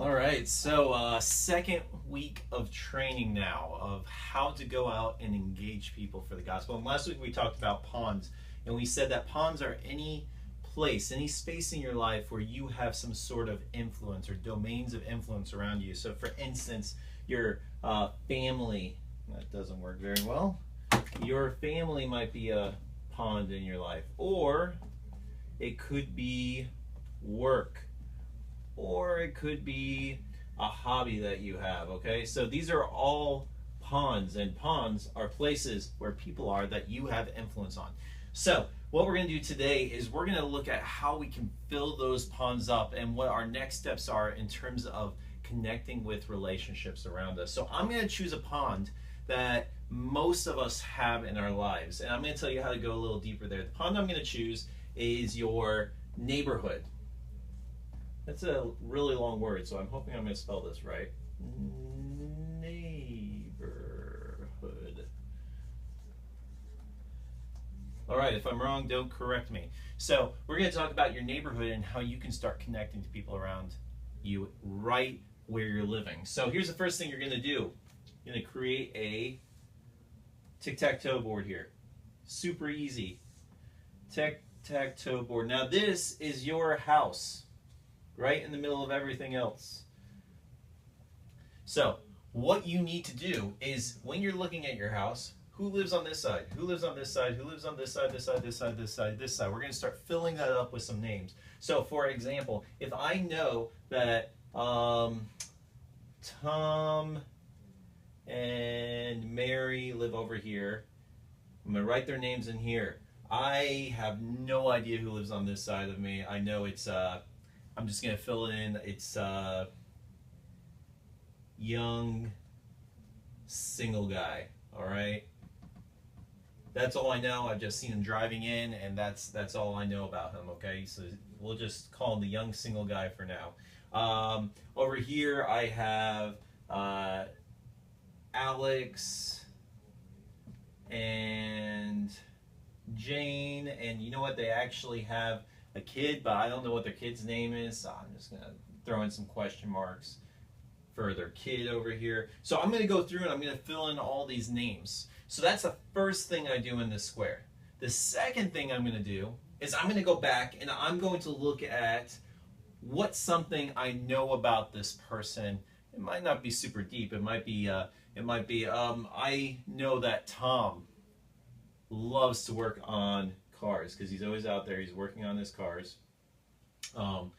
All right, so second week of training now of how to go out and engage people for the gospel. And last week we talked about pawns, and we said that pawns are any place, any space in your life where you have some sort of influence or domains of influence around you. So, for instance, your family, that doesn't work very well. Your family might be a pond in your life, or it could be work, or it could be a hobby that you have. Okay, so these are all ponds, and ponds are places where people are that you have influence on. So what we're going to do today is we're going to look at how we can fill those ponds up and what our next steps are in terms of connecting with relationships around us. So I'm going to choose a pond that most of us have in our lives, and I'm going to tell you how to go a little deeper there. The pond I'm going to choose is your neighborhood. That's a really long word, so I'm hoping I'm going to spell this right. Neighborhood. All right, if I'm wrong, don't correct me. So we're going to talk about your neighborhood and how you can start connecting to people around you right where you're living. So here's the first thing you're going to do. You're going to create a tic-tac-toe board here. Super easy. Tic-tac-toe board. Now this is your house, right in the middle of everything else. So what you need to do is, when you're looking at your house, who lives on this side? Who lives on this side? Who lives on this side, this side, this side, this side, this side? We're going to start filling that up with some names. So for example, if I know that Tom and Mary live over here, I'm going to write their names in here. I have no idea who lives on this side of me. I know it's I'm just going to fill it in. It's young single guy. All right. That's all I know. I've just seen him driving in, and that's all I know about him. Okay, so we'll just call him the young single guy for now. Over here I have Alex and Jane, and you know what? They actually have a kid, but I don't know what their kid's name is, so I'm just going to throw in some question marks for their kid over here. So I'm going to go through and I'm going to fill in all these names. So that's the first thing I do in this square. The second thing I'm going to do is I'm going to go back and I'm going to look at what's something I know about this person. It might not be super deep. It might be I know that Tom loves to work on cars because he's always out there. He's working on his cars. I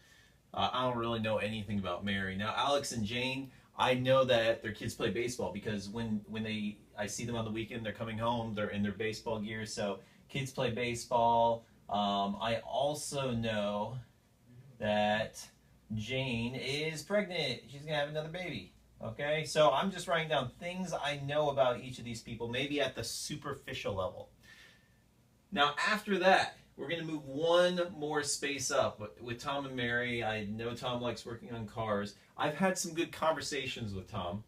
don't really know anything about Mary. Now, Alex and Jane, I know that their kids play baseball because when I see them on the weekend, they're coming home, they're in their baseball gear, so kids play baseball. I also know that Jane is pregnant. She's going to have another baby. Okay, so I'm just writing down things I know about each of these people, maybe at the superficial level. Now, after that, we're going to move one more space up with Tom and Mary. I know Tom likes working on cars. I've had some good conversations with Tom.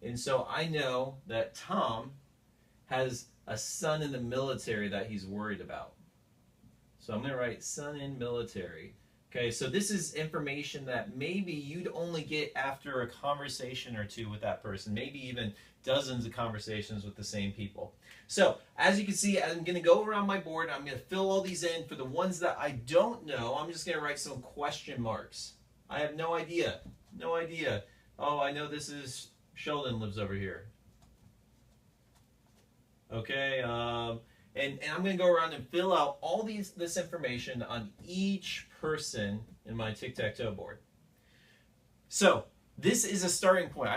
And so I know that Tom has a son in the military that he's worried about. So I'm going to write son in military. Okay, so this is information that maybe you'd only get after a conversation or two with that person, maybe even dozens of conversations with the same people. So as you can see, I'm going to go around my board. I'm going to fill all these in. For the ones that I don't know, I'm just going to write some question marks. I have no idea. No idea. Oh, I know this is Sheldon lives over here. Okay, and I'm going to go around and fill out all this information on each person in my tic-tac-toe board. So this is a starting point.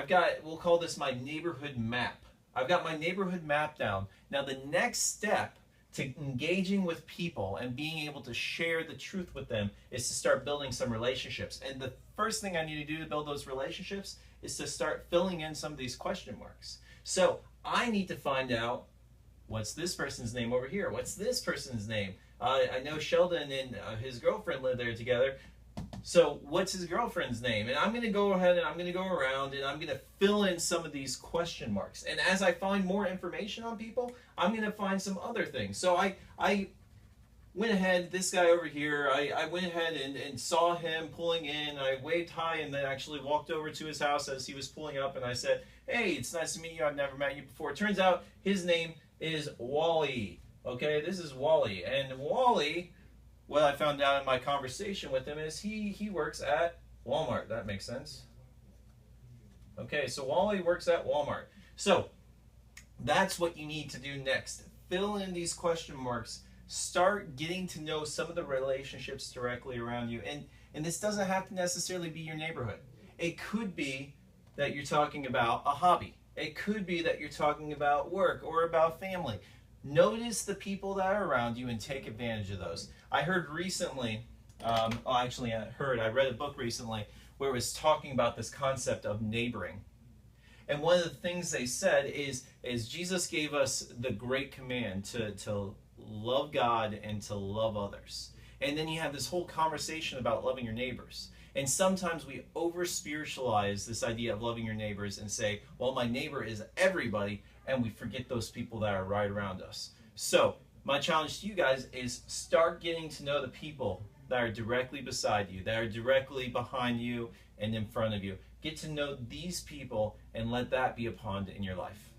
We'll call this my neighborhood map. I've got my neighborhood map down. Now the next step to engaging with people and being able to share the truth with them is to start building some relationships. And the first thing I need to do to build those relationships is to start filling in some of these question marks. So I need to find out, what's this person's name over here? What's this person's name? I know Sheldon and his girlfriend live there together. So what's his girlfriend's name? And I'm going to go ahead and I'm going to go around and I'm going to fill in some of these question marks. And as I find more information on people, I'm going to find some other things. So I went ahead, this guy over here, I went ahead and saw him pulling in. I waved hi and then actually walked over to his house as he was pulling up, and I said, hey, it's nice to meet you. I've never met you before. It turns out his name is Wally. Okay, this is Wally. And Wally, what I found out in my conversation with him is he works at Walmart. That makes sense. Okay, so Wally works at Walmart. So that's what you need to do next. Fill in these question marks. Start getting to know some of the relationships directly around you. And this doesn't have to necessarily be your neighborhood. It could be that you're talking about a hobby. It could be that you're talking about work or about family. Notice the people that are around you and take advantage of those. I heard recently, I read a book recently where it was talking about this concept of neighboring. And one of the things they said is Jesus gave us the great command to love God and to love others. And then you have this whole conversation about loving your neighbors. And sometimes we over-spiritualize this idea of loving your neighbors and say, well, my neighbor is everybody, and we forget those people that are right around us. So my challenge to you guys is start getting to know the people that are directly beside you, that are directly behind you and in front of you. Get to know these people and let that be a pond in your life.